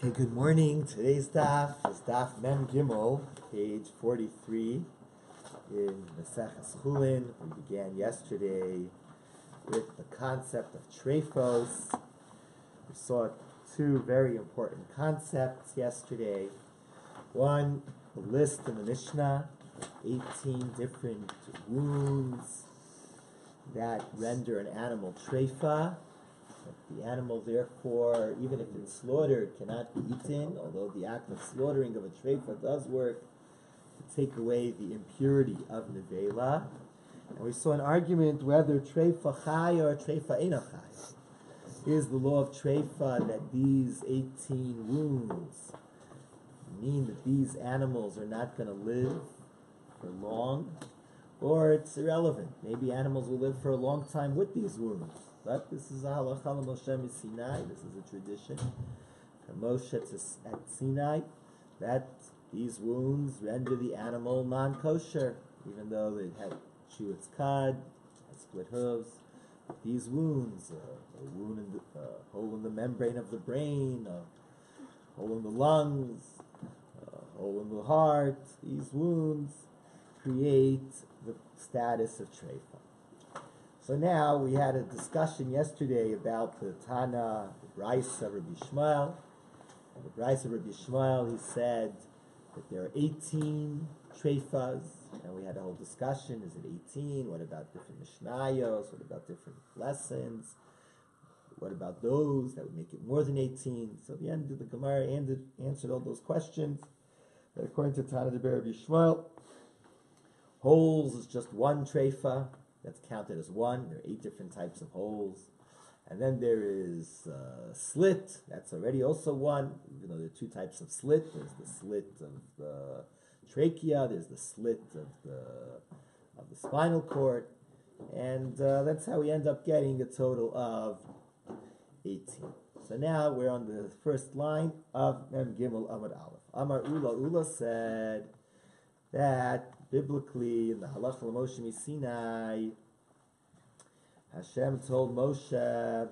Okay, good morning. Today's daf is daf Mem Gimel, page 43 in Maseches Chullin. We began yesterday with the concept of treifos. We saw two very important concepts yesterday. One, the list in the Mishnah, 18 different wounds that render an animal treifa. The animal, therefore, even if it's slaughtered, cannot be eaten, although the act of slaughtering of a treifa does work to take away the impurity of nevela. And we saw an argument whether treifa chai or treifa eina chai. Is the law of treifa that these 18 wounds mean that these animals are not going to live for long, or it's irrelevant? Maybe animals will live for a long time with these wounds. But this is a halacha Moshe Sinai. This is a tradition from Moshe at Sinai that these wounds render the animal non-kosher, even though they had chew its cud, split hooves. These wounds, a wound in the hole in the membrane of the brain, a hole in the lungs, a hole in the heart. These wounds create the status of treifa. So now we had a discussion yesterday about the Tana, the Brisa of Rabbi Shmuel. And the Brisa of Rabbi Shmuel, he said that there are 18 treifas, and we had a whole discussion. Is it 18? What about different Mishnayos? What about different lessons? What about those that would make it more than 18? So the end of the Gemara answered all those questions. But according to Tana de Rabbi Shmuel, holes is just one treifa. That's counted as one. There are 8 different types of holes. And then there is slit. That's already also one, even though there are 2 types of slit. There's the slit of the trachea. There's the slit of the spinal cord. And that's how we end up getting a total of 18. So now we're on the first line of Mem Gimel Amud Aleph. Amar Ula said that biblically, in the Halacha Moshe Sinai, Hashem told Moshe,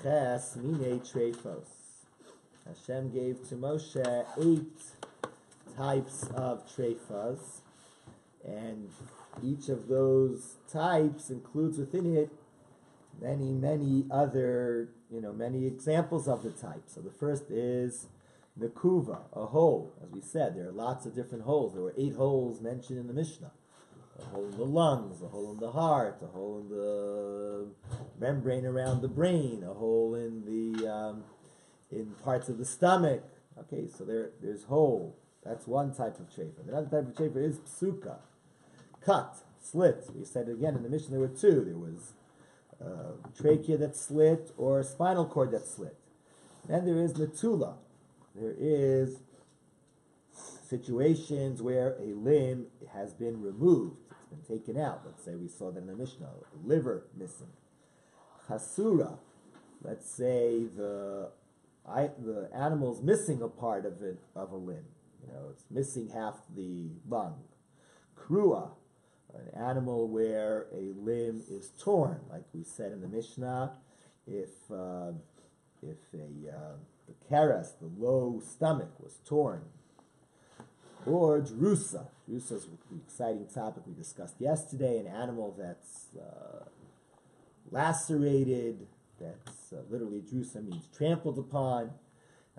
Ches mine treifos. Hashem gave to Moshe 8 types of treifas, and each of those types includes within it many other, many examples of the type. So the first is Nekuva, a hole. As we said, there are lots of different holes. There were 8 holes mentioned in the Mishnah. A hole in the lungs, a hole in the heart, a hole in the membrane around the brain, a hole in the in parts of the stomach. Okay, so there's hole. That's one type of treifa. Another type of treifa is psuka, cut, slit. We said again in the Mishnah there were 2. There was trachea that slit or spinal cord that slit. Then there is netula. There is situations where a limb has been removed, it's been taken out. Let's say we saw that in the Mishnah, liver missing. Chasura, let's say the animal's missing a part of a limb. It's missing half the lung. Krua, an animal where a limb is torn, like we said in the Mishnah, if the keres, the low stomach, was torn. Or drusa. Drusa is the exciting topic we discussed yesterday, an animal that's lacerated, that's literally drusa means trampled upon.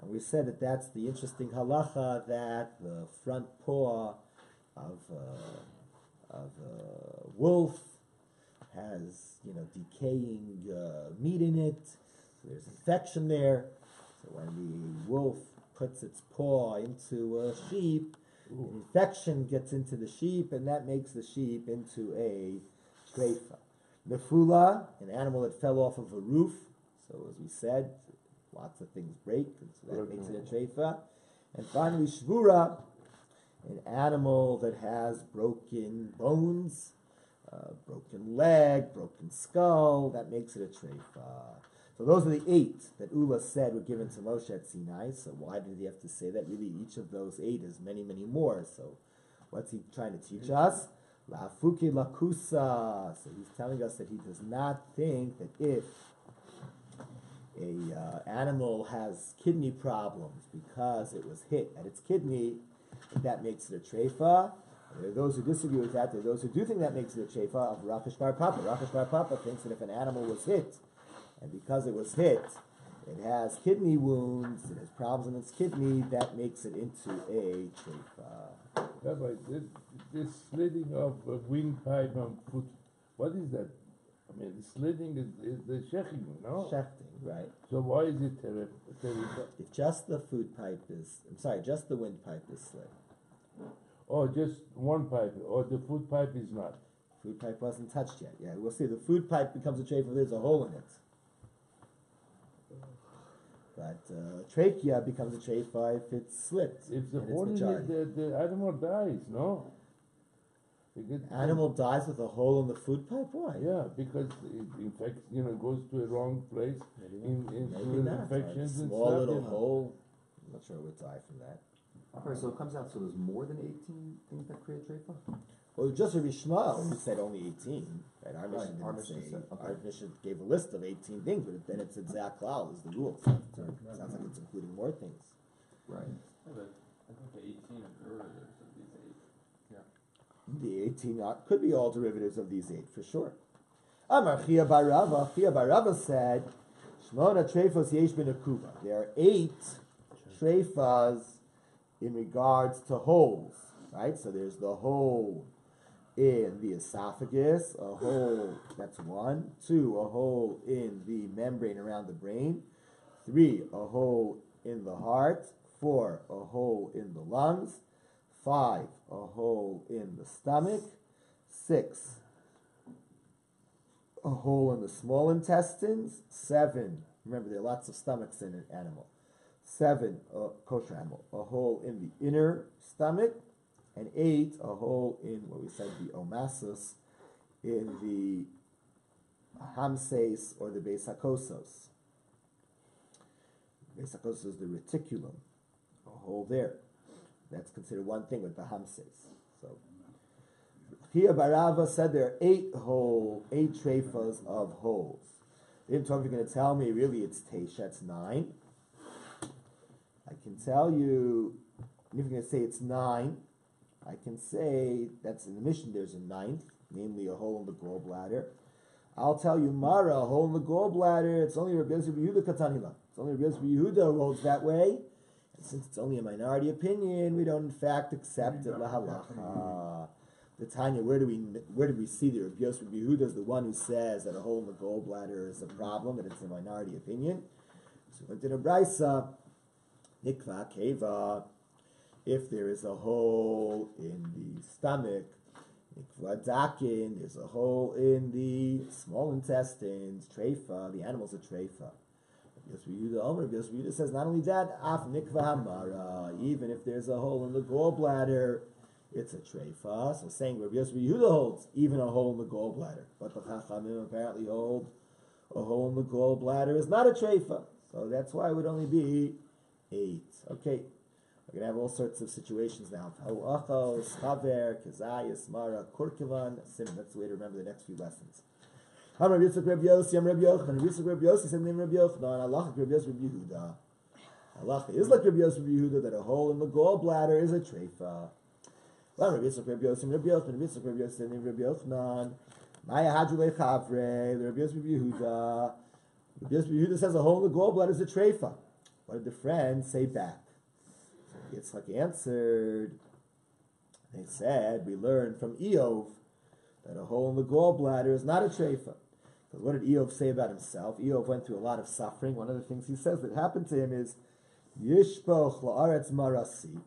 And we said that that's the interesting halacha that the front paw of a wolf has, decaying meat in it. So there's infection there. So when the wolf puts its paw into a sheep, an infection gets into the sheep, and that makes the sheep into a treifa. Nefula, an animal that fell off of a roof. So as we said, lots of things break, and so that makes it a treifa. And finally, shvura, an animal that has broken bones, broken leg, broken skull, that makes it a treifa. So those are the 8 that Ula said were given to Moshe at Sinai. So why did he have to say that? Really, each of those 8 is many more. So what's he trying to teach us? La fuki lakusa. So he's telling us that he does not think that if animal has kidney problems because it was hit at its kidney, that makes it a treifa. There are those who disagree with that. There are those who do think that makes it a treifa of Rakesh Bar Papa. Rakesh Bar Papa thinks that if an animal was hit, and because it was hit, it has kidney wounds, it has problems in its kidney, that makes it into a treifa. Rabbi, this slitting of a windpipe and foot, what is that? I mean, the slitting is the shechting, no? Shechting, right. So why is it treifa? If just the just the windpipe is slit. Oh, just one pipe, or the food pipe is not? Food pipe wasn't touched yet. Yeah, we'll see. The food pipe becomes a treifa if there's a hole in it. But trachea becomes a treifa if it's slit. If the hole in it, the animal dies, no? Animal dies with a hole in the food pipe? Why? Yeah, because it infects, goes to a wrong place. Maybe not. Infections A small little hole. I'm not sure it would die from that. Alright, so it comes out, so there's more than 18 things that create treifa? Well, just Rabbi Shmuel, who said only 18. Right? Our mission didn't our mission say. said, okay. Our mission gave a list of 18 things, but then it said Zaklal is the rule. So it sounds like it's including more things. Right. But I think the 18 are derivatives of these 8. Yeah. The 18 could be all derivatives of these 8, for sure. Amar Chia Bar Rava. Chia Bar Rava said, Shmona treifos yesh ben akuva. There are 8 treifas in regards to holes, right? So there's the hole in the esophagus, a hole, that's 1. 2, a hole in the membrane around the brain. 3, a hole in the heart. 4, a hole in the lungs. 5, a hole in the stomach. 6, a hole in the small intestines. 7, remember there are lots of stomachs in an animal. 7, kosher animal, a hole in the inner stomach. And 8, a hole in what we said, the omasus, in the hamses or the beis hakosos. Beis hakosos is the reticulum, a hole there. That's considered one thing with the hamses. So, Chia Bar Rava said there are 8 treifas of holes. They didn't talk if you're going to tell me, really it's teisha, it's 9. I can tell you, if you're going to say it's 9, I can say that's in the mission there's a 9th, namely a hole in the gallbladder. I'll tell you, Mara, a hole in the gallbladder, it's only Rabbi Zev Yehuda Katanila. It's only Rabbi Zev Yehuda who holds that way. And since it's only a minority opinion, we don't in fact accept it la halacha. The Tanya, where do we see that Rabbi Yehuda is the one who says that a hole in the gallbladder is a problem, that it's a minority opinion? So we went to the Brisa, Nikva Keva. If there is a hole in the stomach, Nikvadakin, there's a hole in the small intestines, treifa, the animal's a treifa. Rabbi Yehuda says not only that, af nikva hamara, even if there's a hole in the gallbladder, it's a treifa. So saying Rabbi Yehuda holds even a hole in the gallbladder, but the Chachamim apparently hold a hole in the gallbladder is not a treifa. So that's why it would only be 8. Okay. We're going to have all sorts of situations now. Halachos, chaver, kezayis, mara, kurkivan, sim. That's the way to remember the next few lessons. Rabbi Yitzchak Rabbi Yossi, Rabbi Yochanan. Rabbi Yitzchak Rabbi Yossi said the name Rabbi Yochanan. Halacha Rabbi Yossi Rabbi Yehuda. Halacha is like Rabbi Yossi Rabbi Yehuda that a hole in the gallbladder is a treifa. Rabbi Yitzchak Rabbi Yossi, Rabbi Yochanan. Rabbi Yitzchak Rabbi Yossi said the name Rabbi Yochanan. Maya hadrulei chavre. Rabbi Yossi Rabbi Yehuda. Rabbi Yossi Rabbi Yehuda says a hole in the gallbladder is a treifa. What did the friends say back? Yitzchak answered, they said, we learned from Eov that a hole in the gallbladder is not a treifa. Because what did Eov say about himself? Eov went through a lot of suffering. One of the things he says that happened to him is, Yishpoch la'aretz marasi,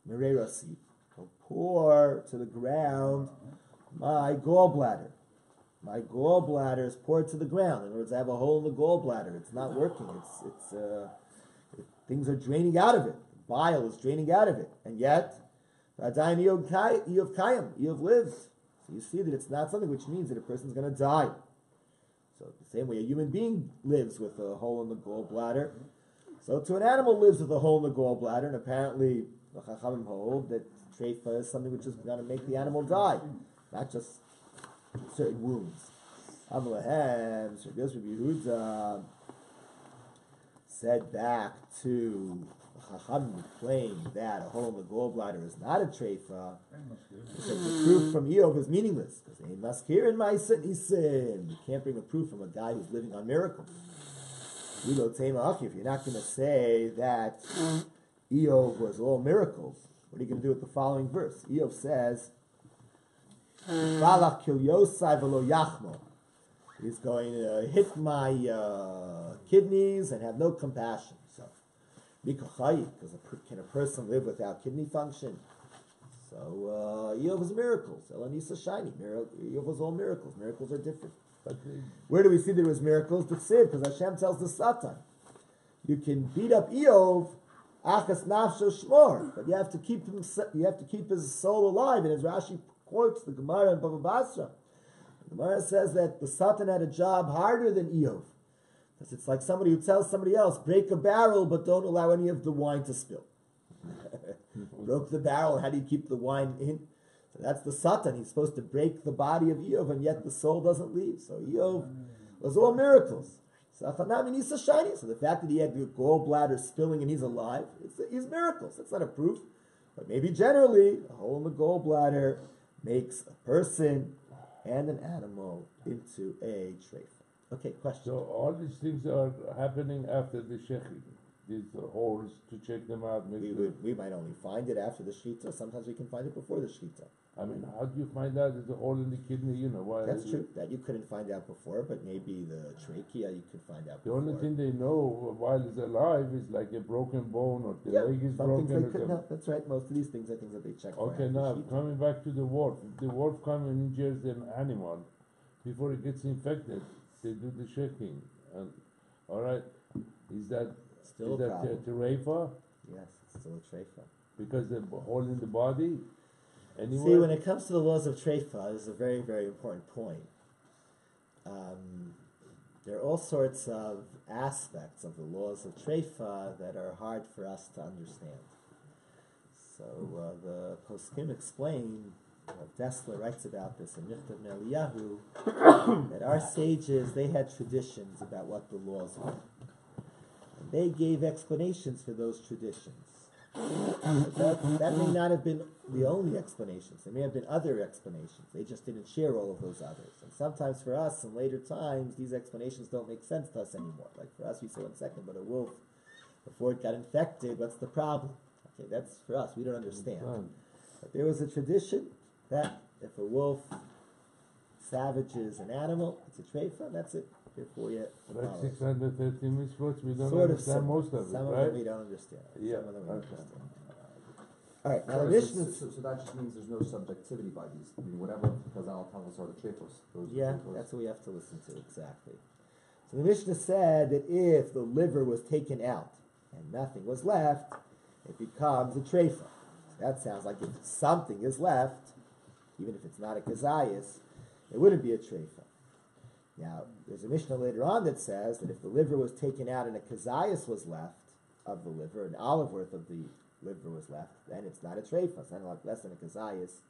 mererasi, he'll pour to the ground my gallbladder. My gallbladder is poured to the ground. In other words, I have a hole in the gallbladder. It's not working. Things are draining out of it. Bile is draining out of it, and yet, Eov lives. So you see that it's not something which means that a person's going to die. So the same way a human being lives with a hole in the gallbladder, so to an animal lives with a hole in the gallbladder, and apparently the Chachamim hold that treifa is something which is going to make the animal die, not just certain wounds. said back to Chacham claim that a hole in the gallbladder is not a treifa, because the proof from Eov is meaningless. Because they must hear in my sin. You can't bring a proof from a guy who's living on miracles. If you're not going to say that Eov was all miracles, what are you going to do with the following verse? Eov says, Balach kil yosai v'lo yachmo. He's going to hit my kidneys and have no compassion. So, because can a person live without kidney function? So, Eov was miracles. Elanisa shiny. Eov was all miracles. Miracles are different. But where do we see there was miracles? The Sid, because Hashem tells the Satan, you can beat up Eov, achas nafsho shmor, but you have to keep him. You have to keep his soul alive. And as Rashi quotes the Gemara in Baba Basra, the Gemara says that the Satan had a job harder than Eov, because it's like somebody who tells somebody else, break a barrel, but don't allow any of the wine to spill. Broke the barrel. How do you keep the wine in? So that's the Satan. He's supposed to break the body of Eov, and yet the soul doesn't leave. So Eov was all miracles. So the fact that he had the gallbladder spilling and he's alive, it's miracles. It's not a proof. But maybe generally, a hole in the gallbladder makes a person and an animal into a treifa. Okay, question. So all these things are happening after the shechit. These holes to check them out. We might only find it after the shechita. Sometimes we can find it before the shechita. I mean, how do you find out there's a hole in the kidney? You know why? That's true. That you couldn't find out before, but maybe the trachea you could find out The before. only thing they know while it's alive is like a broken bone or the leg is some broken. things they or could something. know. That's right. Most of these things are things that they check for. Okay, after now shechita. coming back to the wolf. If the wolf comes and injures an animal before it gets infected, they do the checking. And all right, is that Still a problem. tereifa? Yes, it's still a treifa. Because the hole in the body. Anyway. See, when it comes to the laws of treifa, this is a very, very important point. There are all sorts of aspects of the laws of treifa that are hard for us to understand. So the poskim explain, Dessler writes about this in Nichtav Eliyahu, that our sages, they had traditions about what the laws were. And they gave explanations for those traditions. That may not have been the only explanations. There may have been other explanations. They just didn't share all of those others. And sometimes for us, in later times, these explanations don't make sense to us anymore. Like for us, we say, 1 second, but a wolf, before it got infected, what's the problem? Okay, that's for us. We don't understand. But there was a tradition that if a wolf savages an animal, it's a treifa, that's it. Therefore, you Like 630 mitzvot, we don't sort of understand similar. most of it, Some right? of them we don't understand. Yeah, Some of them we okay. understand. All right, now So, the Mishnah. so that just means there's no subjectivity by these. I mean, whatever, because I'll tell us are the treifos. Yeah, that's what we have to listen to, exactly. So the Mishnah said that if the liver was taken out and nothing was left, it becomes a treifa. So that sounds like if something is left, even if it's not a kazayas, it wouldn't be a treifa. Now, there's a Mishnah later on that says that if the liver was taken out and a kazayas was left of the liver, an olive worth of the liver was left, then it's not a treifa. Something like less than a kazayas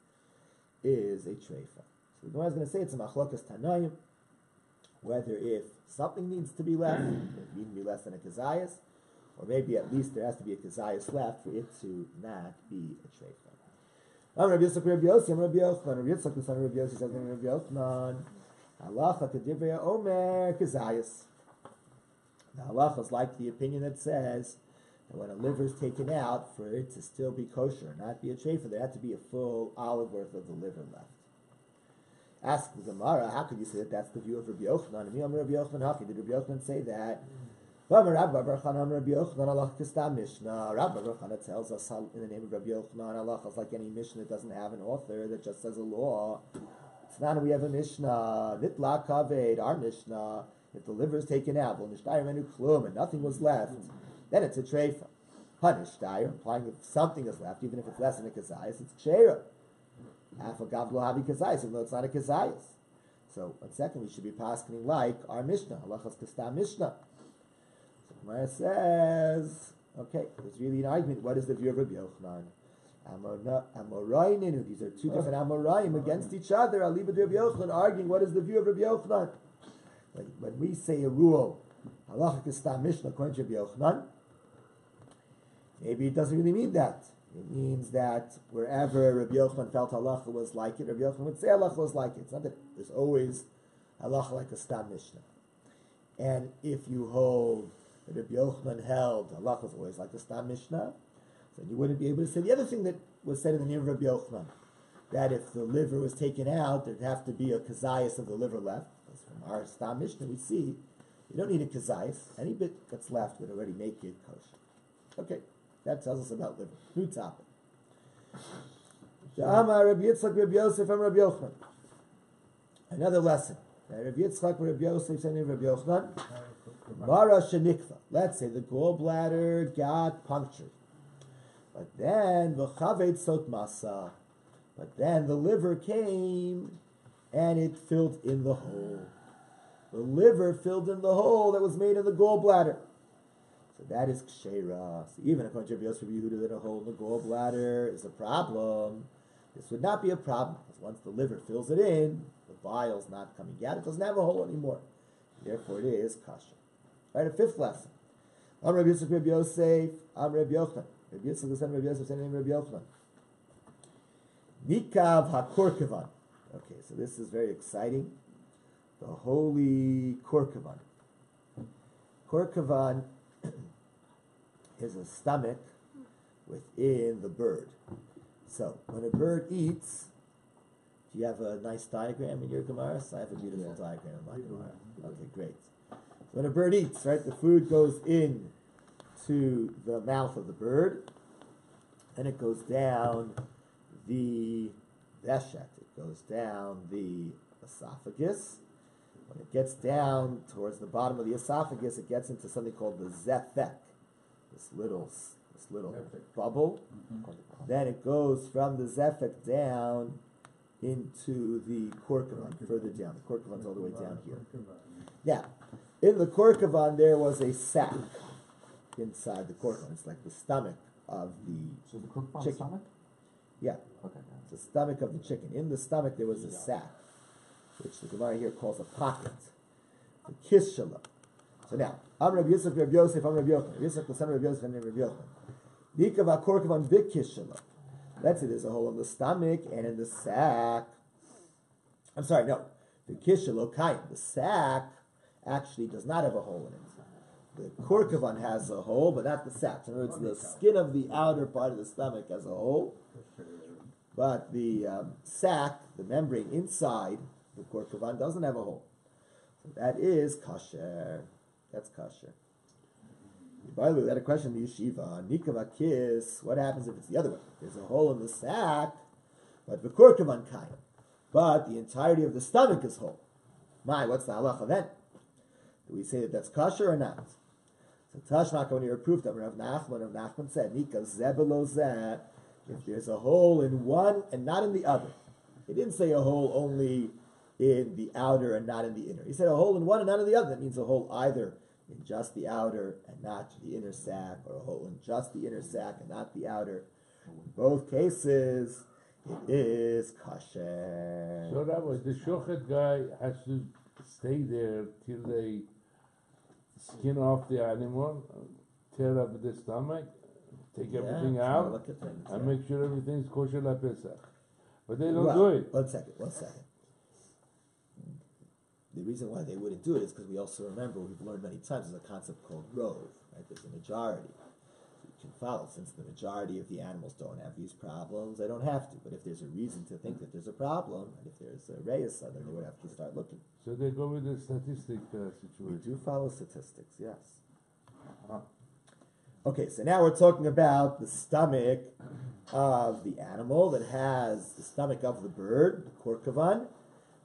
is a treifa. So the Gemara is going to say it's a machlokas tanoim, whether if something needs to be left, it needs to be less than a kazayas, or maybe at least there has to be a kazayas left for it to not be a treifa. Rabbi Yitzchak Rabbi Yossi, Rabbi Yochanan, Rabbi Yitzchak the son of Rabbi Yossi says, Rabbi Yochanan, halacha kedivrei omer kazayas. The halacha is like the opinion that says that when a liver is taken out, for it to still be kosher, not be a treifa, there had to be a full olive worth of the liver left. Ask the Gemara, how could you say that that's the view of Rabbi Yochanan? And Rabbi Yochanan, did Rabbi Yochanan say that? Rabbi Yochanan tells us in the name of Rabbi Yochanan, halacha is like any Mishnah that doesn't have an author, that just says a law. It's not we have a Mishnah, nitla kaved, our Mishnah, if the liver is taken out, and nothing was left, then it's a treifa. Hanishtair, implying if something is left, even if it's less than a kazayas, it's kshera. Half a gavlo havi kazayas, even though it's not a kazayas. So, 1 second, we should be paskening like our Mishnah, halachas kastam Mishnah. So, Gemara says, okay, there's really an argument. What is the view of Rabbi Yochanan? Amorayin, these are two different Amoraim against each other. Alibad Rabbi Yochanan arguing what is the view of Rabbi Yochanan. When we say a rule halacha kistam mishnah according to Rabbi Yochanan. Maybe it doesn't really mean that. It means that wherever Rabbi Yochanan felt halacha was like it, Rabbi Yochanan would say halacha was like it. It's not that there's always halacha like a stam mishnah. And if you hold that Rabbi Yochanan held halacha was always like a stam mishnah, then you wouldn't be able to say the other thing that was said in the name of Rabbi Yochanan, that if the liver was taken out, there'd have to be a kazayas of the liver left. Because from our stam mishnah we see you don't need a kazayas. Any bit that's left would already make it kosher. Okay. That tells us about liver. New topic. Amar Rabbi Yitzchak Rabbi Yosef and Rabbi Yochanan. Another lesson. Rabbi Yitzchak Rabbi Yosef said to Rabbi Yochanan, Mara shenikva. Let's say the gallbladder got punctured. But then v'chavet sot masa. But then the liver came and it filled in the hole. The liver filled in the hole that was made in the gallbladder. So that is kshera. So even according to Rabbi Yosef Yehuda, that a hole in the gallbladder is a problem. This would not be a problem, because once the liver fills it in, the bile's not coming out. It doesn't have a hole anymore. Therefore, it is kasher. All right, a fifth lesson. Am Rabbi Yosef Rabbi Yosef, Am Rabbi Yochanan. Rabbi Yosef the son of Rabbi Yosef, son of Rabbi Yochanan. Nikav hakorkavan. Okay, so this is very exciting. The holy korkavan. Korkavan is a stomach within the bird. So when a bird eats, do you have a nice diagram in your Gemara? I have a beautiful diagram in my Gemara. Okay, great. So when a bird eats, right, the food goes in to the mouth of the bird, and it goes down the veshet. It goes down the esophagus. When it gets down towards the bottom of the esophagus, it gets into something called the zefek. This little bubble. Mm-hmm. Then it goes from the zefek down into the korkavan, further down. The korkavan's all the way down here. Now, in the korkavan there was a sac inside the korkavan. It's like the stomach of the chicken. Stomach? Yeah. Okay. It's the stomach of the chicken. In the stomach there was a sac, which the Gemara here calls a pocket. The kishala. So now, Am Rabbi Yitzchak Rabbi Yosef, Am Rabbi Yochanan. Rabbi Yitzchak the son of Rabbi Yosef and Rabbi Yochanan. Nikav hakorkavan b'kishala. Let's say there's a hole in the stomach and in the sac. I'm sorry, no. The kishala kayim. The sac actually does not have a hole in it. The korkavan has a hole, but not the sac. In other words, the skin of the outer part of the stomach has a hole, but the sac, the membrane inside the korkavan, doesn't have a hole. So that is kasher. That's kasher. By the way, we had a question in the yeshiva. Nikav kiss. What happens if it's the other way? There's a hole in the sac, but the korkavan kayim. But the entirety of the stomach is whole. What's the halacha then? Do we say that that's kasher or not? So Tashmaka, when you're approved of Rav Nachman said, Nikav zebelo zeh. If there's a hole in one and not in the other. He didn't say a hole only in the outer and not in the inner. He said a hole in one and not in the other. That means a hole either in just the outer and not the inner sac, or a hole in just the inner sac and not the outer. In both cases, it is kasher. So Rabbi, the shochet guy has to stay there till they skin off the animal, tear up the stomach, take everything out, and make sure everything's kosher la Pesach. But they don't do it. One second. The reason why they wouldn't do it is because we also remember, we've learned many times, there's a concept called rove, right? There's a majority. So you can follow, since the majority of the animals don't have these problems, they don't have to. But if there's a reason to think that there's a problem, and if there's a reyes, then they would have to start looking. So they go with the statistic situation. We do follow statistics, yes. Okay, so now we're talking about the stomach of the animal that has the stomach of the bird, the korkavan,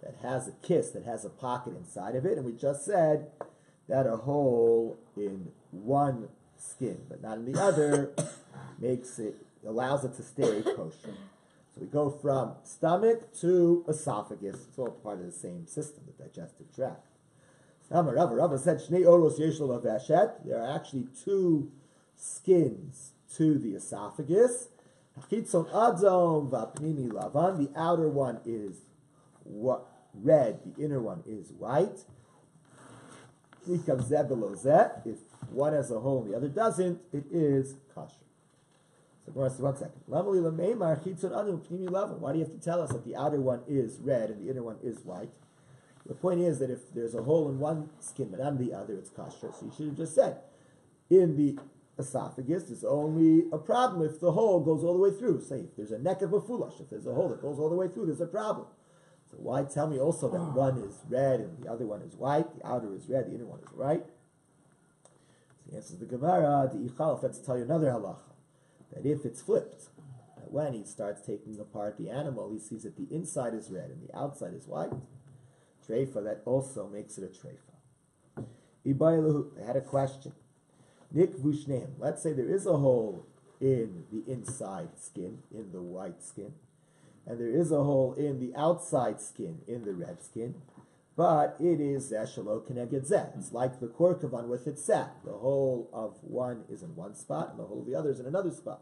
that has a kiss, that has a pocket inside of it, and we just said that a hole in one skin, but not in the other, allows it to stay kosher. So we go from stomach to esophagus. It's all part of the same system, the digestive tract. Rava said, Shnei oros yesh lo v'ashet. There are actually two skins to the esophagus. Hachitzon adom v'apnimi lavan. The outer one is red, the inner one is white. If one has a hole and the other doesn't, it is kosher. So one second. Why do you have to tell us that the outer one is red and the inner one is white? The point is that if there's a hole in one skin but not in the other, it's kosher. So you should have just said, in the esophagus, there's only a problem if the hole goes all the way through. Say, if there's a neck of a fulash, if there's a hole that goes all the way through, there's a problem. So why tell me also that one is red and the other one is white, the outer is red, the inner one is white? So the answer is the Gemara, the Ichal, let's tell you another halacha, that if it's flipped, that when he starts taking apart the animal, he sees that the inside is red and the outside is white, treifa, that also makes it a treifa. Ibaylahu, I had a question. Nik vushneim. Let's say there is a hole in the inside skin, in the white skin, and there is a hole in the outside skin, in the red skin, but it is zeshalo keneged zeh. It's like the korkavan with its sack. The hole of one is in one spot, and the hole of the other is in another spot.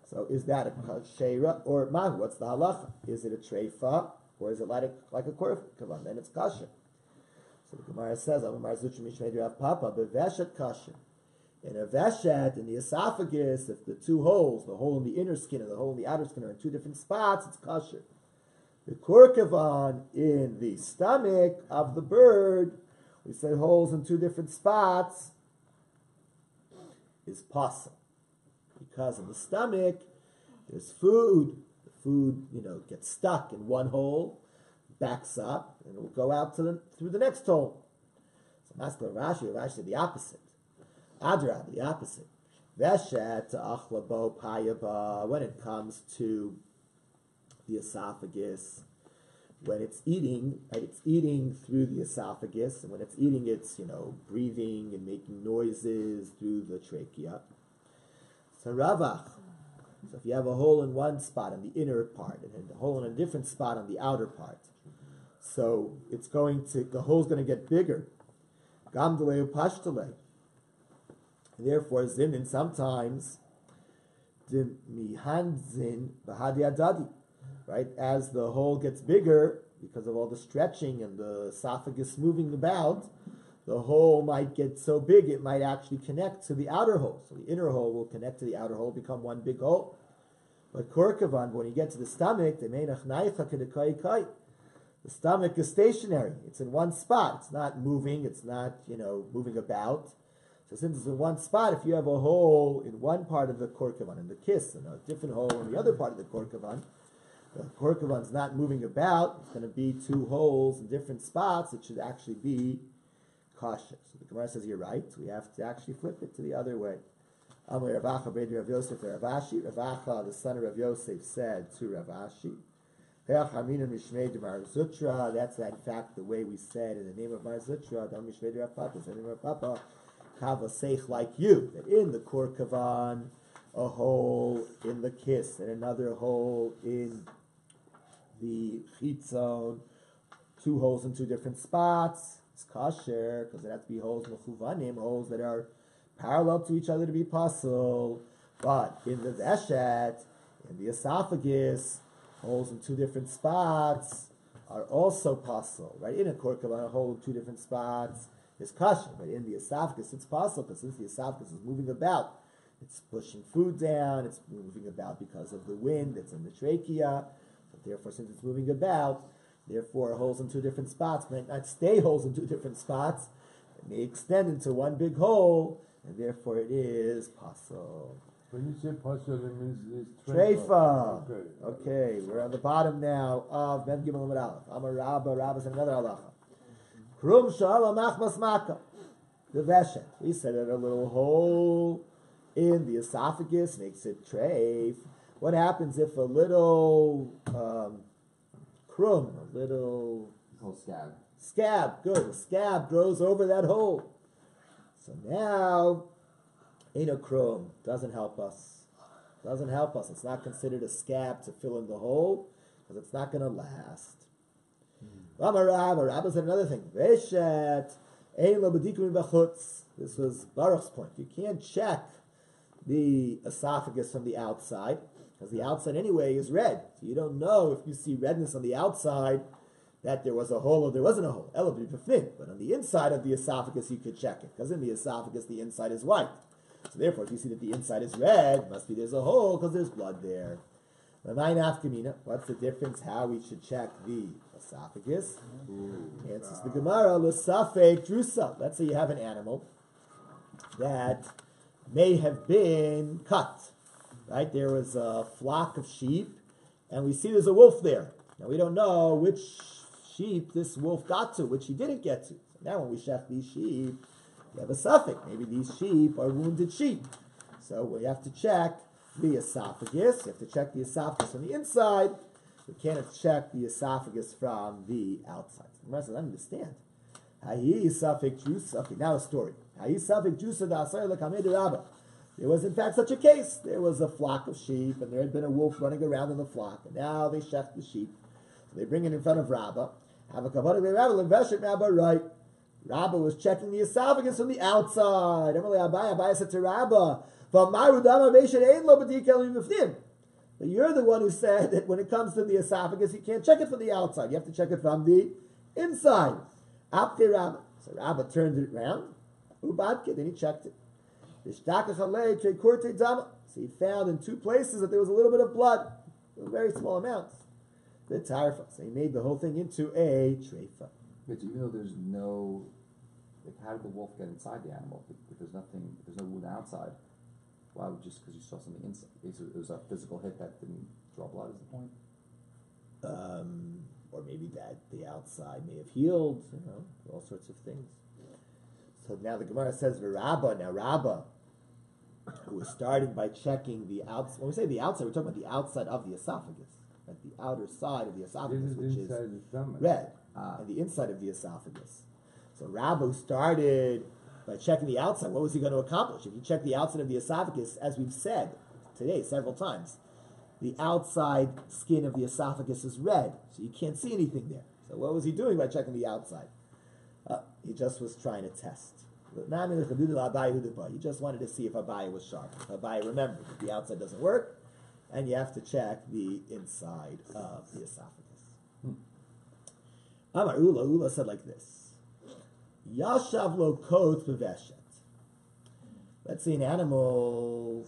So is that a kasheira or mahu? What's the halacha? Is it a treifa, or is it like a korkavan? Then it's kasher. So the Gemara says, Papa, beveshet kasher. In a veshet, in the esophagus, if the two holes, the hole in the inner skin and the hole in the outer skin, are in two different spots, it's kosher. The korkavan in the stomach of the bird, we said holes in two different spots, is possible. Because in the stomach, there's food. The food, gets stuck in one hole, backs up, and it will go out through the next hole. So Maskal Rashi said the opposite. Adrab, the opposite. Veshet achlabo payaba. When it comes to the esophagus, when it's eating, right, it's eating through the esophagus, and when it's eating, it's breathing and making noises through the trachea. So ravach. So if you have a hole in one spot on the inner part, and a hole in a different spot on the outer part, so the hole's going to get bigger. Gamdalei upashtalei. Therefore, zinin sometimes mihanzin bahadi adadi, right? As the hole gets bigger, because of all the stretching and the esophagus moving about, the hole might get so big it might actually connect to the outer hole. So the inner hole will connect to the outer hole, become one big hole. But korkavan, when you get to the stomach, the stomach is stationary. It's in one spot. It's not moving. It's not moving about. So since it's in one spot, if you have a hole in one part of the korkavan, in the kiss, and a different hole in the other part of the korkavan's not moving about, it's going to be two holes in different spots. It should actually be kosher. So the Gemara says, you're right. We have to actually flip it to the other way. Ravacha, the son of Rav Yosef, said to Rav Ashi, that's in fact the way we said in the name of Mar Zutra, in the name of Papa, Kavaseich, like you, that in the korkavan, a hole in the kiss and another hole in the chitzon, two holes in two different spots, it's kosher, because it has to be holes mechuvanim, holes that are parallel to each other to be possible. But in the veshet, in the esophagus, holes in two different spots are also possible, right? In a korkavan, a hole in two different spots is kosher, but in the esophagus it's possible, because since the esophagus is moving about, it's pushing food down, it's moving about because of the wind that's in the trachea, but therefore since it's moving about, therefore holes in two different spots might not stay holes in two different spots, it may extend into one big hole, and therefore it is possible. When you say possible, it means it's treifa. Okay, we're on the bottom now of Mem Gimel Amud Aleph. Amar Rabba, Rabba's another halacha. Krum shala machmas maka. The veshet. We said that a little hole in the esophagus makes it treif. What happens if a little krum, a little scab, good, a scab grows over that hole? So now, ain't a krum, doesn't help us. Doesn't help us. It's not considered a scab to fill in the hole, because it's not going to last. Rabba said another thing. This was Baruch's point. You can't check the esophagus from the outside, because the outside anyway is red. So you don't know if you see redness on the outside, that there was a hole or there wasn't a hole. But on the inside of the esophagus, you could check it, because in the esophagus, the inside is white. So therefore, if you see that the inside is red, it must be there's a hole because there's blood there. What's the difference? How we should check the esophagus? Answers the Gemara, l'safek drusa. Let's say you have an animal that may have been cut. Right? There was a flock of sheep, and we see there's a wolf there. Now we don't know which sheep this wolf got to, which he didn't get to. So now when we shech these sheep, we have a suffix. Maybe these sheep are wounded sheep. So we have to check the esophagus. You have to check the esophagus from the inside. We can't check the esophagus from the outside. The rest of them understand. Okay, now a story. There was in fact such a case. There was a flock of sheep, and there had been a wolf running around in the flock, and now they shech the sheep. So they bring it in front of Rabbah. Have a kavod Rabbah, right? Rabbah was checking the esophagus from the outside. Abaye said to Rabbah, but you're the one who said that when it comes to the esophagus, you can't check it from the outside. You have to check it from the inside. So Rabbah turned it around. Then he checked it. So he found in two places that there was a little bit of blood, very small amounts. So he made the whole thing into a treifa. But even though there's no, like, how did the wolf get inside the animal? If there's nothing, if there's no wound outside, why would just because you saw something inside? Basically, it was a physical hit that didn't draw blood. Is the point? Or maybe that the outside may have healed. All sorts of things. So now the Gemara says Rabbah. Now Rabbah, who was starting by checking the outside. When we say the outside, we're talking about the outside of the esophagus, like the outer side of the esophagus, which is red, and the inside of the esophagus. So Rabbah started by checking the outside. What was he going to accomplish? If you check the outside of the esophagus, as we've said today several times, the outside skin of the esophagus is red, so you can't see anything there. So what was he doing by checking the outside? He just was trying to test. He just wanted to see if Abaye was sharp. If Abaye remembered that the outside doesn't work, and you have to check the inside of the esophagus. Amar Ula said like this: Yashav lo kot beveshet. Let's say an animal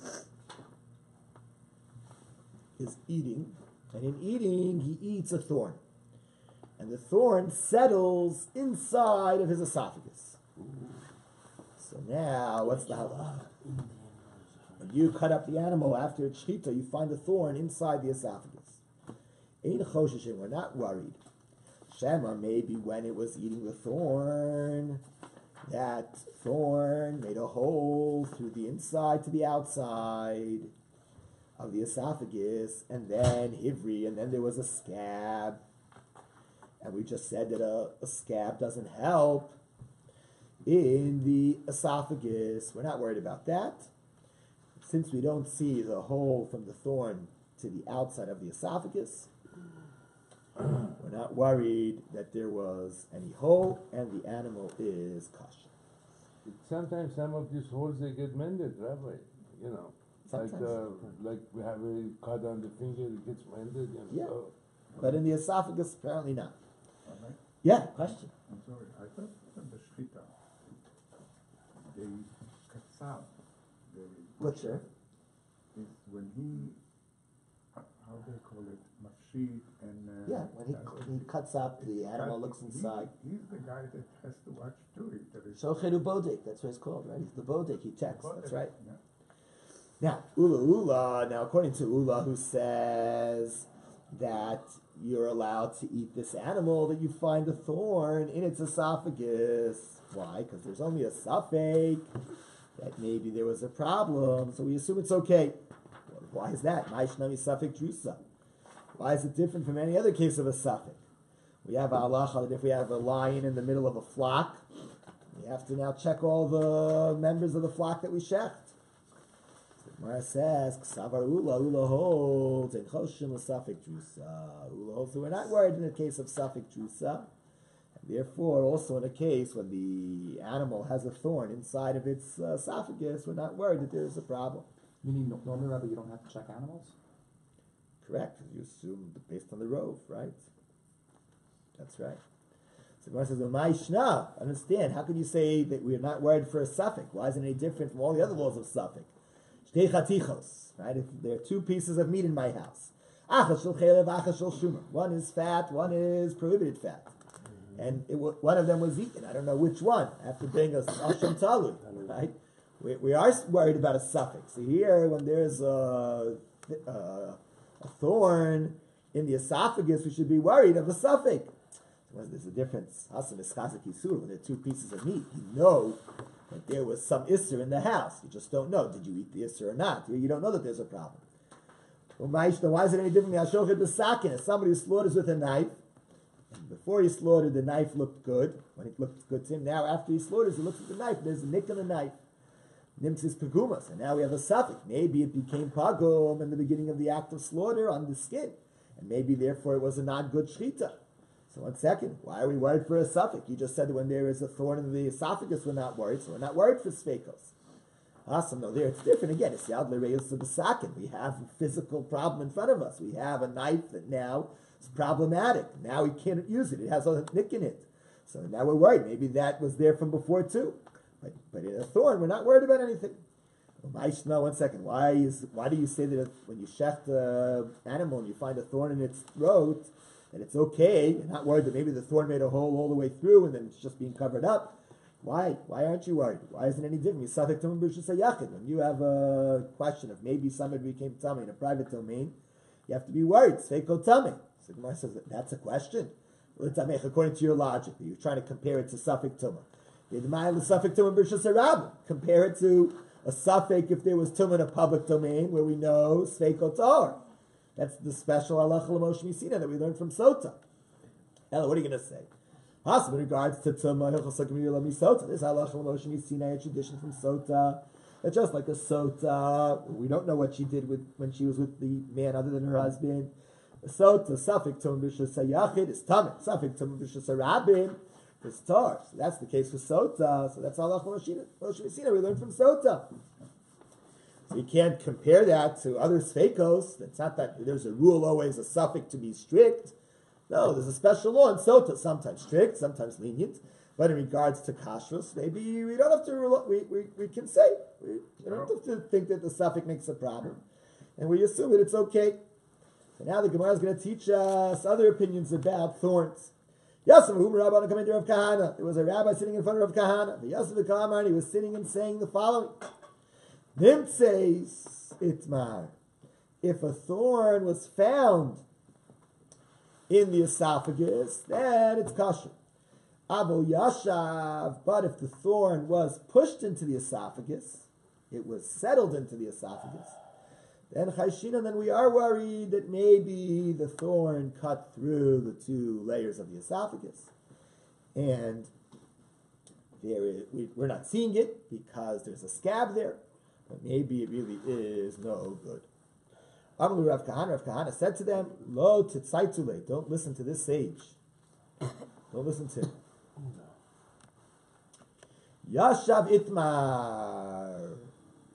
is eating, and in eating he eats a thorn, and the thorn settles inside of his esophagus. So now, what's the halacha? When you cut up the animal after its shechita, you find a thorn inside the esophagus. Ein chosheshin, we're not worried. Shema, maybe when it was eating the thorn, that thorn made a hole through the inside to the outside of the esophagus, and then hivri, and then there was a scab. And we just said that a scab doesn't help in the esophagus. We're not worried about that. Since we don't see the hole from the thorn to the outside of the esophagus, we're not worried that there was any hole, and the animal is kosher. Sometimes some of these holes they get mended, Rabbi. Like we have a cut on the finger, it gets mended. Yeah. So. But in the esophagus, apparently not. Right. Yeah, question. I'm sorry, I thought the shechita, they katsab, the Butcher. is when he, how they call it, mafshit, and Yeah, when he cuts up, the animal looks inside. He's the guy that has to watch to it. That is Shocheru bodek, that's what it's called, right? He's the bodek, he checks, that's right. Yeah. Now, now according to Ula, who says that you're allowed to eat this animal, that you find a thorn in its esophagus. Why? Because there's only a suffix that maybe there was a problem, so we assume it's okay. Why is that? Ma'ishnami suffix drusa. Why is it different from any other case of a suffix? We have a halacha that if we have a lion in the middle of a flock, we have to now check all the members of the flock that we shecht. Mara says, Ksavar Ula holds, and Choshim Safik Drusa. Ula holds, so we're not worried in the case of Safik Drusa. And therefore, also in a case when the animal has a thorn inside of its esophagus, we're not worried that there is a problem. Meaning, normally, Rabbi, you don't have to check animals? Correct, because you assume based on the rove, right? That's right. So Gemara says, "My shna." Understand? How can you say that we are not worried for a suffix? Why isn't it any different from all the other laws of suffix? Shtei chatichos, right? If there are two pieces of meat in my house, achas shel chelev, achas shel shumer. One is fat, one is prohibited fat, and one of them was eaten. I don't know which one. I have to bring a asham talu, right? We are worried about a suffix. So here, when there's a thorn in the esophagus, we should be worried of a suffix. Well, there's a difference. When there are two pieces of meat, you know that there was some isser in the house. You just don't know. Did you eat the isser or not? You don't know that there's a problem. Why is it any different? If somebody slaughters with a knife, and before he slaughtered, the knife looked good. When it looked good to him, now after he slaughters, he looks at the knife. There's a nick in the knife. Nimtzis pagumas. And now we have a suffix. Maybe it became pagum in the beginning of the act of slaughter on the skin. And maybe therefore it was a not good shechita. So 1 second, why are we worried for a suffix? You just said that when there is a thorn in the esophagus, we're not worried, so we're not worried for sfeikos. Awesome, no, there it's different again. It's yad l'reis of the sakin. We have a physical problem in front of us. We have a knife that now is problematic. Now we can't use it. It has a nick in it. So now we're worried. Maybe that was there from before too. But in a thorn, we're not worried about anything. No, 1 second. Why do you say that when you shecht an animal and you find a thorn in its throat, that it's okay, you're not worried that maybe the thorn made a hole all the way through and then it's just being covered up? Why? Why aren't you worried? Why isn't it any different? When you have a question of maybe somebody became tummy in a private domain, you have to be worried. Sfeiko tummy. So Gemara says, that's a question. According to your logic, you're trying to compare it to suffix tumah. Compare it to a suffix if there was tumah in a public domain where we know sfeiko tar. That's the special halacha l'moshe misina that we learned from Sota. Ella, what are you going to say? Also, in regards to tumah, this halacha l'moshe misina, a tradition from Sota, that just like a Sota, we don't know what she did when she was with the man other than her husband. A Sota, suffix tumah b'shus hayachid is tamid. Suffix tumah b'shus harabim is tar. So that's the case with Sota. So that's halacha l'moshe misina we learned from Sota. So you can't compare that to other sfeikos. It's not that there's a rule always, a suffix to be strict. No, there's a special law in Sota, sometimes strict, sometimes lenient. But in regards to kashrus, maybe we don't have to, we can say, we don't have to think that the suffix makes a problem. And we assume that it's okay. So now the Gemara is going to teach us other opinions about thorns. Yosef Rabbi coming to Rav Kahana. There was a rabbi sitting in front of Rav Kahana. The Yosef Kamar, he was sitting and saying the following. Nimtzeis itmar. If a thorn was found in the esophagus, then it's kosher. Avo yashav, but if the thorn was pushed into the esophagus, it was settled into the esophagus, then chayshina, then we are worried that maybe the thorn cut through the two layers of the esophagus. And we're not seeing it because there's a scab there. But maybe it really is no good. Amru Rav Kahana said to them, Lo titzaitule, don't listen to this sage. Don't listen to him. Yashav itmar.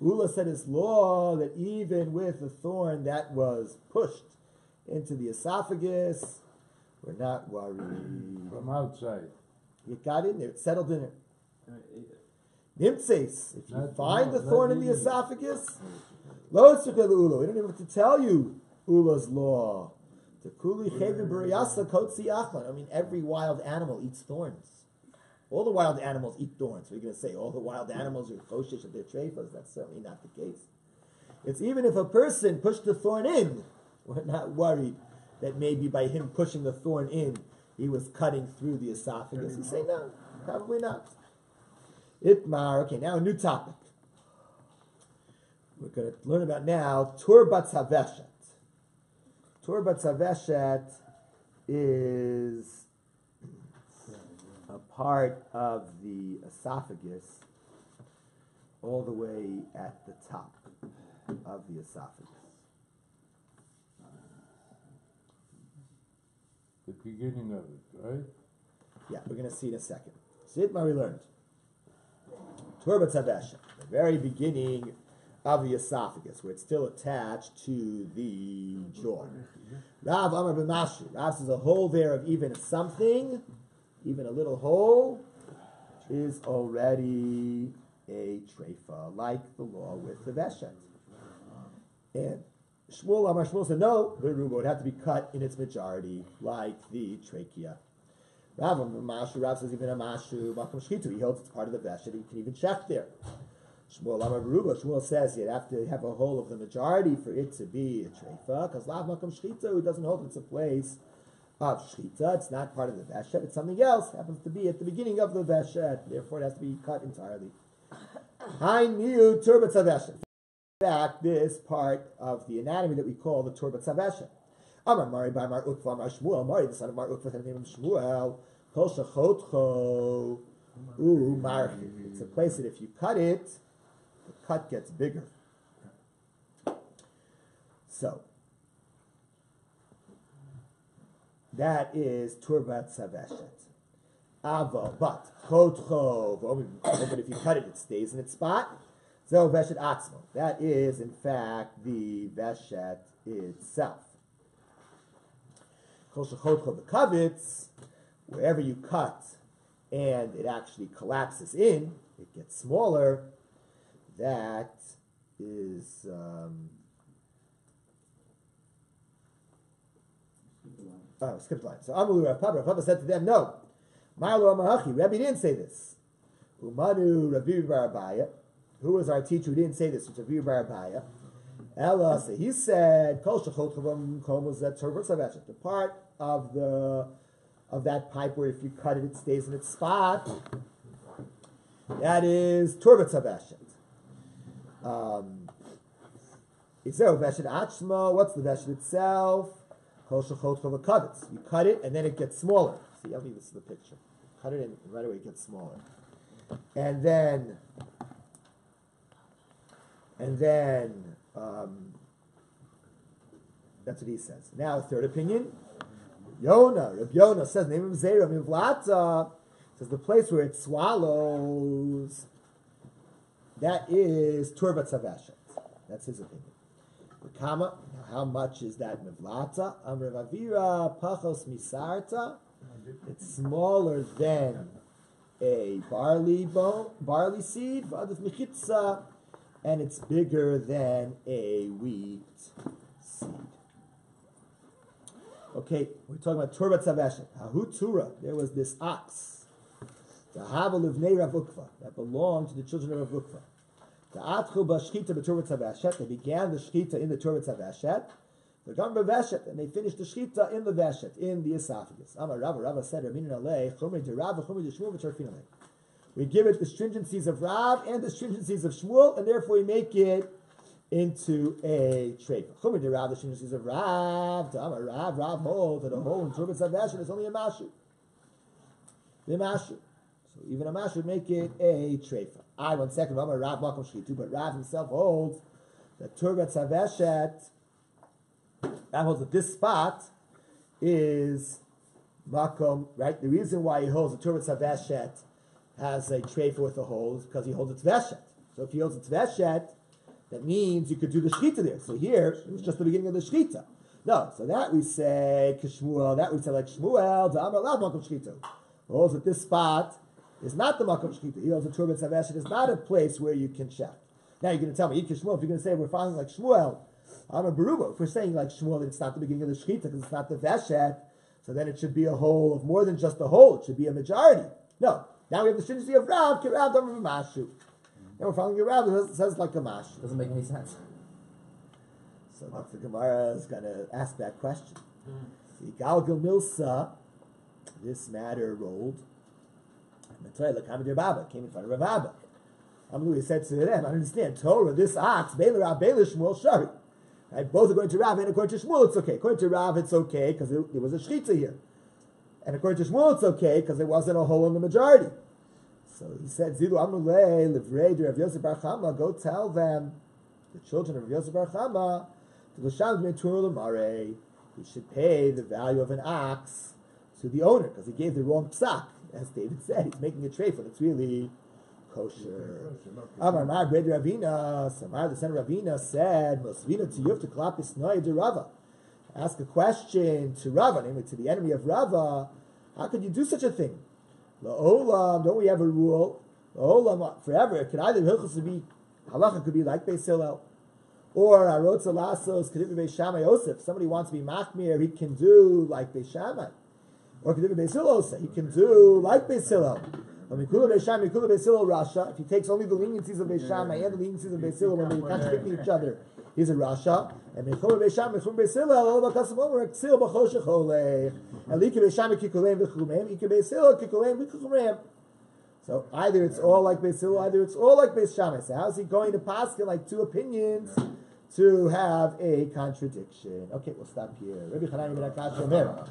Ula said it's law that even with a thorn that was pushed into the esophagus, we're not worried. From outside. It got in there, it settled in it. Nimtzeis, if you find the thorn in the esophagus, lo tzukeh ula. We don't even have to tell you Ula's law. I mean, every wild animal eats thorns. All the wild animals eat thorns. We're going to say all the wild animals are koshish of their treifas. That's certainly not the case. It's even if a person pushed the thorn in, we're not worried that maybe by him pushing the thorn in, he was cutting through the esophagus. You say no, probably not. Itmar. Okay, now a new topic. We're going to learn about now Tur Batz Haveshet. Tur Batz Haveshet is a part of the esophagus all the way at the top of the esophagus. The beginning of it, right? Yeah, we're going to see in a second. So Itmar we learned. Tur Batz Haveshet, the very beginning of the esophagus, where it's still attached to the jaw. Rav Amar b'mashu. Rav says a hole there of even something, even a little hole, is already a treifa, like the law with the veshet. And Shmuel Amar Shmuel said no, the rubo would have to be cut in its majority, like the trachea. Rav Amar b'mashu. Rav says even a mashu makom shchitu. He holds it's part of the veshet. You can even check there. Shmuel Amar b'rubo. Shmuel says you'd have to have a hole of the majority for it to be a treifa, because lav makom shchitu, he doesn't hold it's a place of shchita. It's not part of the veshet. It's something else. It happens to be at the beginning of the veshet. Therefore, it has to be cut entirely. I knew turbat saveshet. In fact, this part of the anatomy that we call the turbat saveshet. Amar Mari by Mar Ukva Amar Shmuel. Mari, the son of Mar Ukva, the name of Shmuel. Kol shachotcho marchi. It's a place that if you cut it, the cut gets bigger. So that is turbat saveshet. Avo, but chotcho, but if you cut it, it stays in its spot. So veshet atzmo. That is, in fact, the veshet itself. Kol shechotcho bekavitz, wherever you cut and it actually collapses in, it gets smaller. That is. Skipped line. So Amalu Rav Papa said to them, no. Marlo Amahachi, Rabbi didn't say this. Umanu Rabbi Bar Abaya. Who was our teacher who didn't say this? It's Rabbi Bar Abaya. Ella, so he said, Kol shachot chavam kom was that turbat saveshet. The part of that pipe where if you cut it, it stays in its spot. That is turbat saveshet. Is there a veshet achma? What's the veshet itself? Kol shachot chavam kavitz. You cut it and then it gets smaller. See, I think this is the picture. Cut it and right away it gets smaller. And then that's what he says. Now, third opinion. Rabbi Yonah says, name of Zera Mivlata, says the place where it swallows, that is turbat saveshet. That's his opinion. Kama, how much is that Mivlata? Amravavira pachos misarta. It's smaller than a barley seed, and it's bigger than a wheat seed. Okay, we're talking about turbat saveshet. Hahutura, there was this ox, the havel of Rav Ukva, that belonged to the children of Rav Ukva. The atchu b'shchita b'turbat saveshet. They began the shchita in the turbat saveshet. The gam b'veshet, and they finished the shchita in the veshet, in the esophagus. Amar Rava said, "Ramin alei chumri de Rav, chumri de Shmuel, v'tarfin alei." We give it the stringencies of Rav and the stringencies of Shmuel, and therefore we make it into a treifa. Chumri de Rav, the stringencies of Rav. To Amar Rav holds that a hole in turbat saveshet is only a mashu. The mashu. So even a mashu would make it a treifa. 1 second. Amar Rav makom shchitu, but Rav himself holds that turbat saveshet. Rav holds that this spot is makom, right? The reason why he holds the turbat saveshet has a treifa with a hole is because he holds its veshet. So if he holds its veshet, that means you could do the shchita there. So here, it was just the beginning of the shchita. No, so that we say k'shmuel, that we say like Shmuel, the Amar Lav makom shchita. Holds that this spot is not the makom shchita. He holds the turbat saveshet is not a place where you can check. Now you're going to tell me, Shmuel, if you're going to say we're following like Shmuel, I'm a Baruba. If we're saying like Shmuel that it's not the beginning of the shchita because it's not the veshet, so then it should be a whole of more than just a whole. It should be a majority. No. Now we have the stringency of Rav, Kirav Damar Mashu. Now we're following your Rav, it says like a mash. Doesn't make any sense. So that's the Gemara is going to ask that question. See, Galgal Milsa, this matter rolled. Came in front of Rav Abba. Amlu said to them, I understand, Torah, this ox, Baila Rav, Baila Shmuel, Shari. Right? Both according to Rav and according to Shmuel, it's okay. According to Rav, it's okay because there was a shchita here. And according to Shmuel, it's okay because there wasn't a hole in the majority. So he said, Zilu Amulei, Livrei, Rav Yosef Bar Chama, go tell them, the children of Rav Yosef Bar Chama, to L'sham Metur L'marei, he should pay the value of an ox to the owner because he gave the wrong psak. As David said, he's making a treifa. It's really kosher. Amar Mar Bred Ravina, Samar the son of Ravina said, Mosvina to Yuf to Klapis Noy de Rava. Ask a question to Rava, namely to the enemy of Rava. How could you do such a thing? La'olam, don't we have a rule? La'olam, forever. It could either be halacha could be like Beis Hillel, or Arotza Lasos could be Beis Shammai Yosef. Somebody wants to be machmir, he can do like Beis Shammai, or could be Beis Hillel. He can do like Beis Hillel. If he takes only the leniencies of Beis Shammai and the leniencies of Beis Hillel when they're contradicting each other, he's a Rasha. And Mechum Beis Shammai, Mechum Beis Hillel, all about Kasam Omer, Ksil B'choshech Olech. And Lika Beis Shammai Kikuleim V'chumem, Ika Beis Hillel Kikuleim V'chumem. So either it's all like Beis Hillel, either it's all like Beis Shammai. So how's he going to paskin like two opinions to have a contradiction? Okay, we'll stop here. Rabbi Chanani ben Akash Omer.